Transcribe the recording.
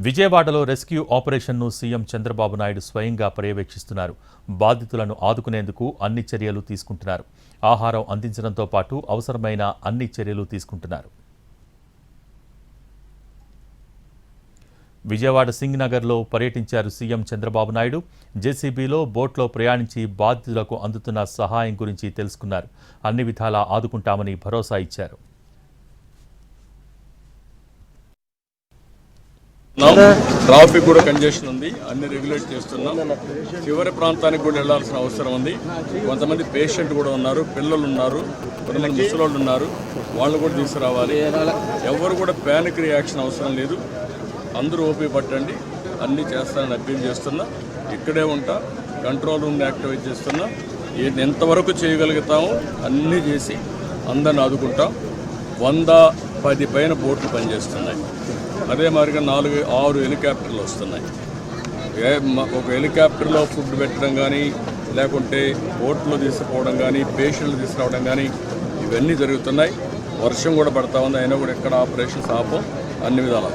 విజయవాడలో రెస్క్యూ ఆపరేషన్ను సీఎం చంద్రబాబు నాయుడు స్వయంగా పర్యవేక్షిస్తున్నారు. బాధితులను ఆదుకునేందుకు అన్ని చర్యలు తీసుకుంటున్నారు. ఆహారం అందించడంతో పాటు అవసరమైన అన్ని చర్యలు తీసుకుంటున్నారు. విజయవాడ సింగ్ నగర్లో పర్యటించారు సీఎం చంద్రబాబు నాయుడు. జేసీబీలో బోట్లో ప్రయాణించి బాధితులకు అందుతున్న సహాయం గురించి తెలుసుకున్నారు. అన్ని విధాలా ఆదుకుంటామని భరోసా ఇచ్చారు. ట్రాఫిక్ కూడా కంజెషన్ ఉంది, అన్ని రెగ్యులేట్ చేస్తున్నాం. చివరి ప్రాంతానికి కూడా వెళ్లాల్సిన అవసరం ఉంది. కొంతమంది పేషెంట్ కూడా ఉన్నారు, పిల్లలు ఉన్నారు, కొంతమంది ముసలోళ్ళు ఉన్నారు, వాళ్ళు కూడా తీసుకురావాలి. ఎవరు కూడా ప్యానిక్ రియాక్షన్ అవసరం లేదు. అందరూ ఓపీ పట్టండి, అన్నీ చేస్తానని అప్పీల్ చేస్తున్నా. ఇక్కడే ఉంటా, కంట్రోల్ రూమ్ని యాక్టివేట్ చేస్తున్నా. ఎంతవరకు చేయగలుగుతామో అన్నీ చేసి అందరిని ఆదుకుంటాం. 110 పైన బోట్లు పనిచేస్తున్నాయి. అదే మాదిరిగా 4-6 హెలికాప్టర్లు వస్తున్నాయి. ఒక హెలికాప్టర్లో ఫుడ్ పెట్టడం కానీ, లేకుంటే బోట్లో తీసుకుపోవడం కానీ, పేషెంట్లు తీసుకురావడం కానీ ఇవన్నీ జరుగుతున్నాయి. వర్షం కూడా పడతా ఉంది, అయినా కూడా ఎక్కడ ఆపరేషన్స్ ఆపం, అన్ని విధాలు.